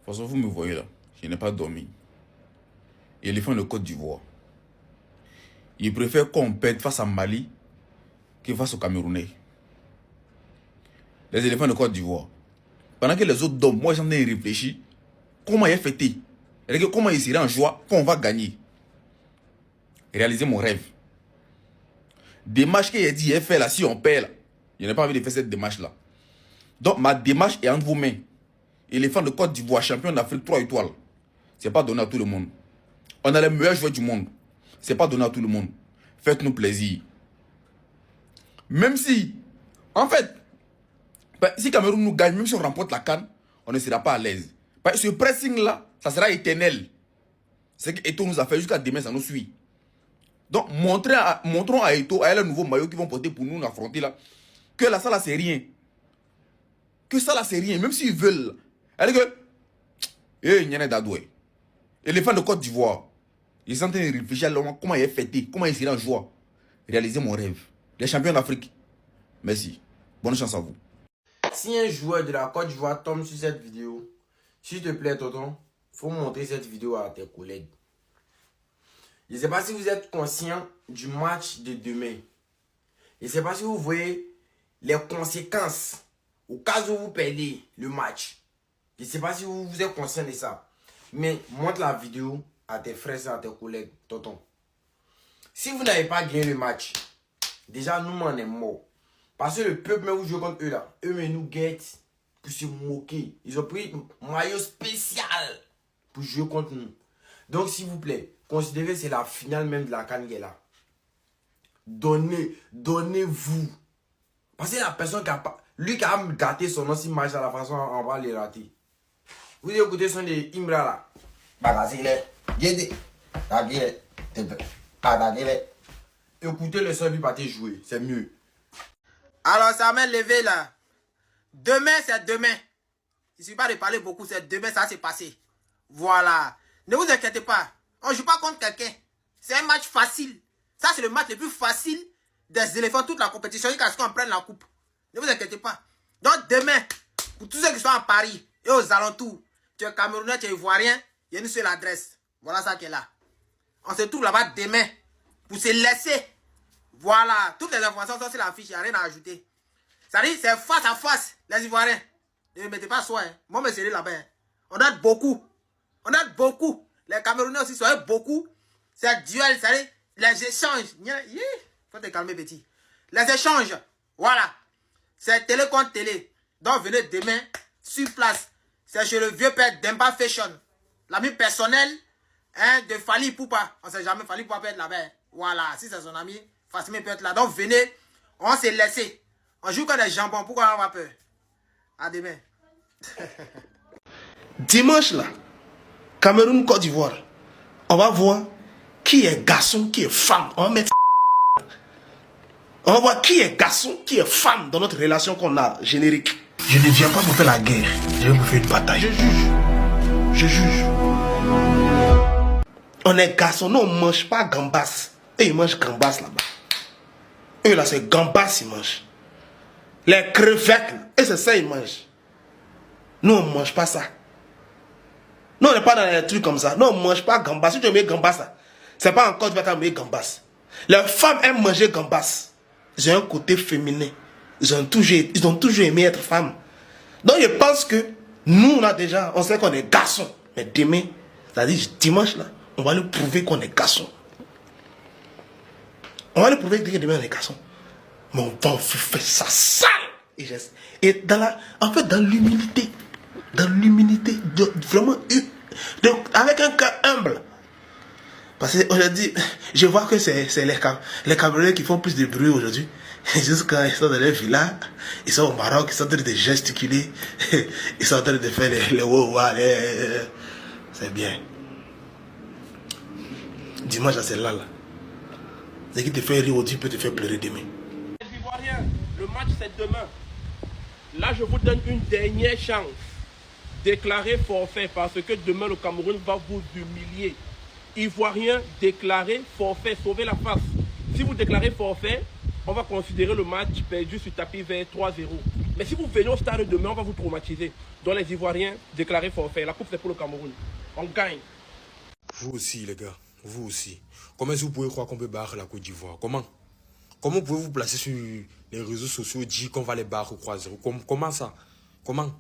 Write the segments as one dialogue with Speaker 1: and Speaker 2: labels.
Speaker 1: toute façon, vous me voyez là. Je n'ai pas dormi. Éléphant de Côte d'Ivoire. Il préfère qu'on perde face à Mali que face aux Camerounais. Les éléphants de Côte d'Ivoire. Pendant que les autres dorment, moi j'en ai réfléchi. Comment il est fêté? Comment il serait en joie qu'on va gagner? Réaliser mon rêve. Démarche qu'il a dit, il fait là, si on perd là. Je n'ai pas envie de faire cette démarche là. Donc ma démarche est entre vos mains. Éléphant de Côte d'Ivoire, champion d'Afrique 3 étoiles. Ce n'est pas donné à tout le monde. On a les meilleurs joueurs du monde. Ce n'est pas donné à tout le monde. Faites-nous plaisir. Même si, en fait, si Cameroun nous gagne, même si on remporte la CAN, on ne sera pas à l'aise. Ce pressing-là, ça sera éternel. C'est que Eto'o nous a fait jusqu'à demain, ça nous suit. Donc, montrons à Eto'o, à le nouveau maillot qu'ils vont porter pour nous affronter là, que là, ça là, c'est rien. Que ça là, c'est rien. Même s'ils veulent. Elle dit que, il y en a d'adoué. Éléphant de Côte d'Ivoire. Ils sont en train de réfléchir à comment il est fêté, comment il sera en joie. Réaliser mon rêve. Les champions d'Afrique. Merci. Bonne chance à vous.
Speaker 2: Si un joueur de la Côte d'Ivoire tombe sur cette vidéo, s'il te plaît, tonton, faut montrer cette vidéo à tes collègues. Je ne sais pas si vous êtes conscient du match de demain. Je ne sais pas si vous voyez les conséquences au cas où vous perdez le match. Je ne sais pas si vous êtes conscient de ça. Mais montre la vidéo à tes frères et à tes collègues, tonton. Si vous n'avez pas gagné le match, déjà nous on est morts. Parce que le peuple, même vous jouez contre eux là, eux mais nous guettent pour se moquer. Ils ont pris un maillot spécial pour jouer contre nous. Donc s'il vous plaît, considérez que c'est la finale même de la CAN qui est là. Donnez-vous. Parce que la personne qui a pas... Lui qui a gâté son ancien match à la façon on va les rater. Vous écoutez son de Imbra là. Écoutez le son du parti jouer, c'est mieux. Alors ça m'a levé là. Demain c'est demain. Il ne suffit pas de parler beaucoup, c'est demain ça s'est passé. Voilà. Ne vous inquiétez pas. On ne joue pas contre quelqu'un. C'est un match facile. Ça c'est le match le plus facile des éléphants, toute la compétition, jusqu'à ce qu'on prenne la coupe. Ne vous inquiétez pas. Donc demain, pour tous ceux qui sont à Paris et aux alentours, tu es Camerounais, tu es Ivoirien, il y a une seule adresse. Voilà ça qui est là. On se trouve là-bas demain pour se laisser. Voilà. Toutes les informations sont sur la fiche, il n'y a rien à ajouter. Ça dit, c'est face à face, les Ivoiriens. Ne me mettez pas soi. Hein. Moi, je me serai là-bas. Hein. On aide beaucoup. On aide beaucoup. Les Camerounais aussi sont beaucoup. C'est duel, ça dit, les échanges. Faut te calmer, petit. Les échanges. Voilà. C'est télé contre télé. Donc, venez demain sur place. C'est chez le vieux père d'Emba Fashion. L'ami personnel hein, de Fali Poupa. On ne sait jamais, Fali Poupa peut être là-bas. Voilà, si c'est son ami, Fassime peut être là. Donc venez, on s'est laissé. On joue comme des jambons, pourquoi on va peur? À demain.
Speaker 3: Dimanche là, Cameroun, Côte d'Ivoire. On va voir qui est garçon, qui est femme. On va mettre... On va voir qui est garçon, qui est femme dans notre relation qu'on a générique. Je ne viens pas pour faire la guerre. Je vais vous faire une bataille. Je juge. Je juge. On est garçon, nous on ne mange pas gambas. Et ils mangent gambas là-bas. Eux là c'est gambas ils mangent. Les crevettes, et c'est ça ils mangent. Nous on ne mange pas ça. Nous on n'est pas dans les trucs comme ça. Nous on ne mange pas gambas. Si tu aimes gambas là, c'est pas encore tu vas t'aimer gambas. Les femmes aiment manger gambas. Ils ont un côté féminin. Ils ont toujours aimé être femmes. Donc je pense que nous là déjà, on sait qu'on est garçons. Mais demain, c'est-à-dire dimanche là, on va lui prouver qu'on est garçon. On va lui prouver que demain on est garçon. Mais on va faire ça sale. Et dans la, en fait, dans l'humilité. Dans l'humilité. Vraiment, avec un cœur humble. Parce qu'aujourd'hui, je vois que c'est les Camerounais qui font plus de bruit aujourd'hui. Juste quand ils sont dans leur villa, ils sont au Maroc, ils sont en train de gesticuler. Ils sont en train de faire les wow-wow. C'est bien. Dimanche, c'est là. Ce qui te fait rire aujourd'hui peut te faire pleurer demain.
Speaker 4: Les Ivoiriens, le match c'est demain. Là, je vous donne une dernière chance. Déclarez forfait parce que demain le Cameroun va vous humilier. Ivoiriens, déclarez forfait, sauvez la face. Si vous déclarez forfait, on va considérer le match perdu sur tapis vert 3-0. Mais si vous venez au stade demain, on va vous traumatiser. Donc les Ivoiriens, déclarez forfait. La coupe, c'est pour le Cameroun. On gagne.
Speaker 5: Vous aussi, les gars. Vous aussi. Comment est-ce que vous pouvez croire qu'on peut battre la Côte d'Ivoire? Comment pouvez-vous placer sur les réseaux sociaux et dire qu'on va les battre au 3-0? Comment ça? Comment?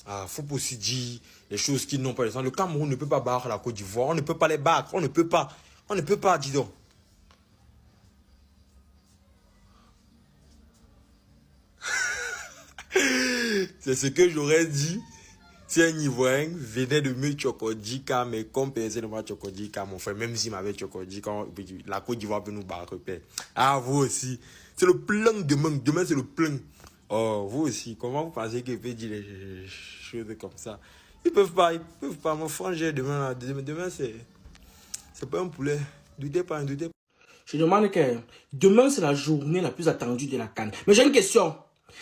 Speaker 5: Ah, faut pas aussi dire les choses qui n'ont pas de sens. Le Cameroun ne peut pas battre la Côte d'Ivoire. On ne peut pas les battre. On ne peut pas. On ne peut pas, dis donc. C'est ce que j'aurais dit si un Ivoirien venait de me Chokodika, mais comme personne ne m'a Chokodika, mon frère, même s'il m'avait Chokodika, la Côte d'Ivoire peut nous battre. Ah, vous aussi. C'est le plein demain. Demain, c'est le plein. Oh, vous aussi. Comment vous pensez qu'ils peuvent dire des choses comme ça? Ils peuvent pas. Mon frangin, demain, c'est pas un poulet. Doutez pas, doutez pas.
Speaker 6: Je demande que demain, c'est la journée la plus attendue de la CAN. Mais j'ai une question.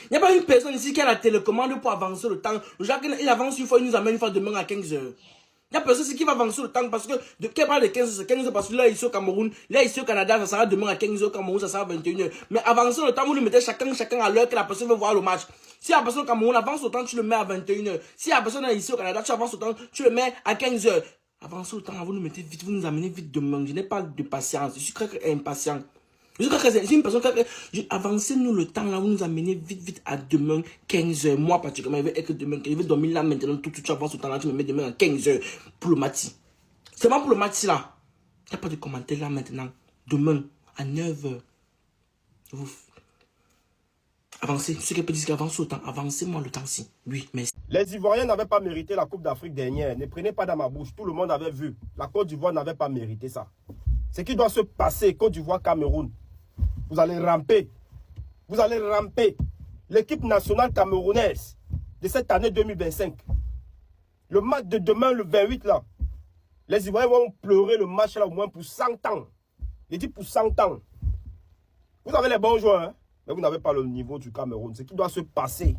Speaker 6: Il n'y a pas une personne ici qui a la télécommande pour avancer le temps. Jacques, il avance une fois, il nous amène une fois demain à 15h. Il n'y a personne ici qui va avancer le temps parce que, qu'elle parle de 15h, 15h parce que là, ici au Cameroun, là, ici au Canada, ça sera demain à 15h, au Cameroun, ça sera à 21h. Mais avancer le temps, vous le mettez chacun à l'heure que la personne veut voir le match. Si la personne au Cameroun avance le temps, tu le mets à 21h. Si la personne est ici au Canada, tu avances le temps, tu le mets à 15h. Avancez le temps, vous nous mettez vite, vous nous amenez vite demain. Je n'ai pas de patience, je suis très impatient. Je suis une personne qui avancez-nous le temps là, vous nous amenez vite à demain 15h. Moi particulièrement, je vais être demain, je vais dormir là maintenant, tout tu avances le temps là, tu me mets demain à 15h pour le matin. Seulement pour le matin là. Il n'y a pas de commentaire là maintenant. Demain à 9h. Vous avancez, ceux qui peuvent dire qu'avance le temps, avancez-moi le temps si. Oui, merci.
Speaker 7: Les Ivoiriens n'avaient pas mérité la Coupe d'Afrique dernière. Ne prenez pas dans ma bouche. Tout le monde avait vu. La Côte d'Ivoire n'avait pas mérité ça. Ce qui doit se passer, Côte d'Ivoire-Cameroun. Vous allez ramper. Vous allez ramper. L'équipe nationale camerounaise de cette année 2025. Le match de demain, le 28 là. Les Ivoiriens vont pleurer le match là au moins pour 100 ans. Je dis pour 100 ans. Vous avez les bons joueurs, hein? Mais vous n'avez pas le niveau du Cameroun. Ce qui doit se passer.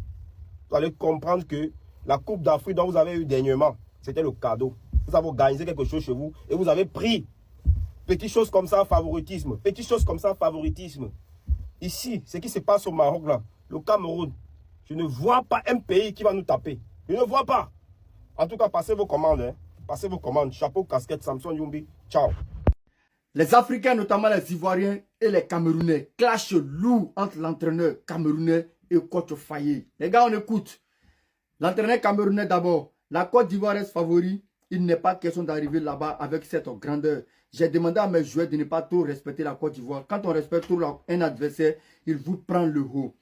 Speaker 7: Vous allez comprendre que la Coupe d'Afrique dont vous avez eu dernièrement, c'était le cadeau. Vous avez organisé quelque chose chez vous et vous avez pris petites choses comme ça, favoritisme. Petites choses comme ça, favoritisme. Ici, ce qui se passe au Maroc, là, le Cameroun, je ne vois pas un pays qui va nous taper. Je ne vois pas. En tout cas, passez vos commandes. Hein. Passez vos commandes. Chapeau, casquette, Samson Yumbi. Ciao.
Speaker 8: Les Africains, notamment les Ivoiriens et les Camerounais, clashent lourd entre l'entraîneur camerounais et coach Faye. Les gars, on écoute. L'entraîneur camerounais d'abord. La Côte d'Ivoire reste favori. Il n'est pas question d'arriver là-bas avec cette grandeur. J'ai demandé à mes joueurs de ne pas trop respecter la Côte d'Ivoire. Quand on respecte trop un adversaire, il vous prend le haut.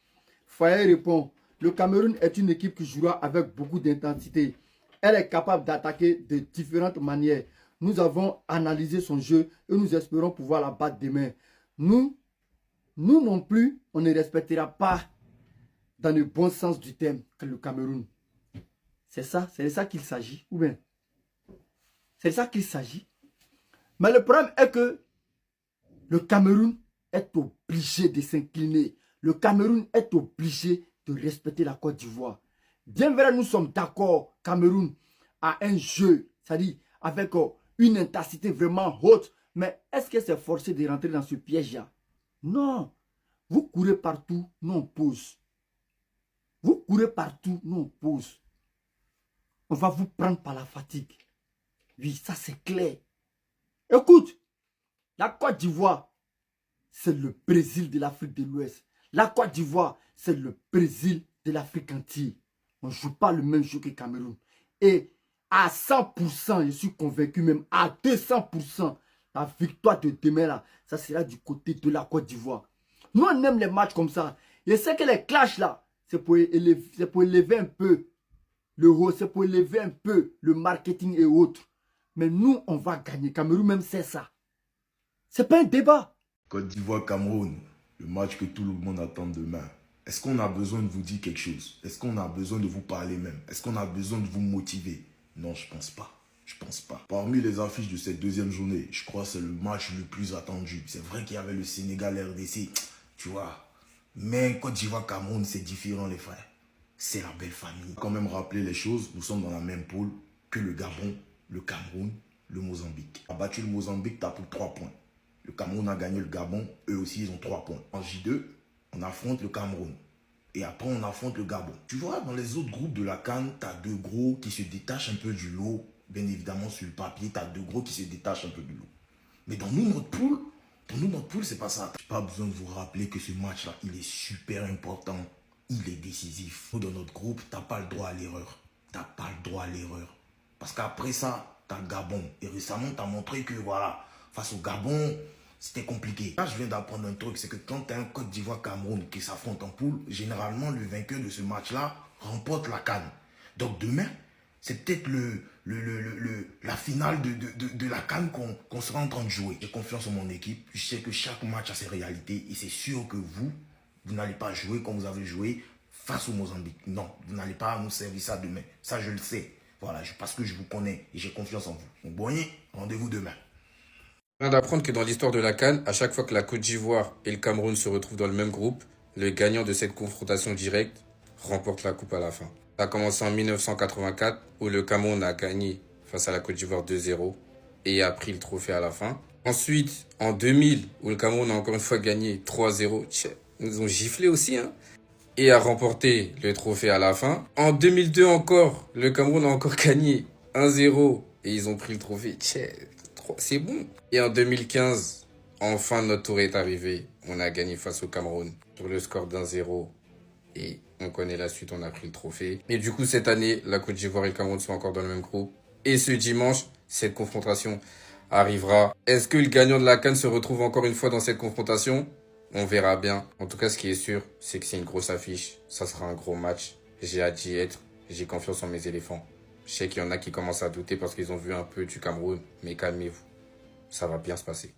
Speaker 8: Faye répond, le Cameroun est une équipe qui jouera avec beaucoup d'intensité. Elle est capable d'attaquer de différentes manières. Nous avons analysé son jeu et nous espérons pouvoir la battre demain. Nous non plus, on ne respectera pas dans le bon sens du terme que le Cameroun. C'est de ça qu'il s'agit, ou bien? C'est de ça qu'il s'agit. Mais le problème est que le Cameroun est obligé de s'incliner. Le Cameroun est obligé de respecter la Côte d'Ivoire. Bien vrai, nous sommes d'accord, Cameroun a un jeu, c'est-à-dire avec une intensité vraiment haute. Mais est-ce que c'est forcé de rentrer dans ce piège-là? Non. Vous courez partout, nous on pose. Vous courez partout, nous on pose. On va vous prendre par la fatigue. Oui, ça c'est clair. Écoute, la Côte d'Ivoire, c'est le Brésil de l'Afrique de l'Ouest. La Côte d'Ivoire, c'est le Brésil de l'Afrique entière. On ne joue pas le même jeu que Cameroun. Et à 100%, je suis convaincu, même à 200%, la victoire de demain, là, ça sera du côté de la Côte d'Ivoire. Nous, on aime les matchs comme ça. Je sais que les clashs, là, c'est pour élever un peu le haut, c'est pour élever un peu le marketing et autres. Mais nous, on va gagner. Cameroun même c'est ça. C'est pas un débat.
Speaker 9: Côte d'Ivoire-Cameroun, le match que tout le monde attend demain. Est-ce qu'on a besoin de vous dire quelque chose? Est-ce qu'on a besoin de vous parler même? Est-ce qu'on a besoin de vous motiver? Non, je pense pas. Je pense pas. Parmi les affiches de cette deuxième journée, je crois que c'est le match le plus attendu. C'est vrai qu'il y avait le Sénégal-RDC, tu vois. Mais Côte d'Ivoire-Cameroun, c'est différent les frères. C'est la belle famille. Quand même rappeler les choses, nous sommes dans la même poule que le Gabon, le Cameroun, le Mozambique. On a battu le Mozambique, t'as pour 3 points. Le Cameroun a gagné le Gabon, eux aussi ils ont 3 points. En J2, on affronte le Cameroun. et après on affronte le Gabon. Tu vois, dans les autres groupes de la CAN, tu as 2 gros qui se détachent un peu du lot. Bien évidemment, sur le papier, tu as 2 gros qui se détachent un peu du lot. Mais dans nous, notre poule, c'est pas ça. Pas besoin de vous rappeler que ce match-là, il est super important. Il est décisif. Nous, dans notre groupe, tu n'as pas le droit à l'erreur. Tu n'as pas le droit à l'erreur. Parce qu'après ça, tu as le Gabon. Et récemment, tu as montré que, voilà, face au Gabon, c'était compliqué. Là, je viens d'apprendre un truc, c'est que quand tu as un Côte d'Ivoire-Cameroun qui s'affronte en poule, généralement, le vainqueur de ce match-là remporte la CAN. Donc demain, c'est peut-être la finale de la CAN qu'on sera en train de jouer. J'ai confiance en mon équipe. Je sais que chaque match a ses réalités. Et c'est sûr que vous n'allez pas jouer comme vous avez joué face au Mozambique. Non, vous n'allez pas nous servir ça demain. Ça, je le sais. Voilà, parce que je vous connais et j'ai confiance en vous. Donc, Boigny, rendez-vous demain.
Speaker 10: Je viens d'apprendre que dans l'histoire de la CAN, à chaque fois que la Côte d'Ivoire et le Cameroun se retrouvent dans le même groupe, le gagnant de cette confrontation directe remporte la coupe à la fin. Ça a commencé en 1984 où le Cameroun a gagné face à la Côte d'Ivoire 2-0 et a pris le trophée à la fin. Ensuite, en 2000, où le Cameroun a encore une fois gagné 3-0, ils nous ont giflé aussi, hein, et a remporté le trophée à la fin. En 2002 encore, le Cameroun a encore gagné 1-0 et ils ont pris le trophée. C'est bon. Et en 2015, enfin notre tour est arrivé. On a gagné face au Cameroun sur le score d'1-0 et on connaît la suite, on a pris le trophée. Et du coup, cette année, la Côte d'Ivoire et le Cameroun sont encore dans le même groupe. Et ce dimanche, cette confrontation arrivera. Est-ce que le gagnant de la CAN se retrouve encore une fois dans cette confrontation? On verra bien. En tout cas, ce qui est sûr, c'est que c'est une grosse affiche. Ça sera un gros match. J'ai hâte d'y être. J'ai confiance en mes éléphants. Je sais qu'il y en a qui commencent à douter parce qu'ils ont vu un peu du Cameroun. Mais calmez-vous. Ça va bien se passer.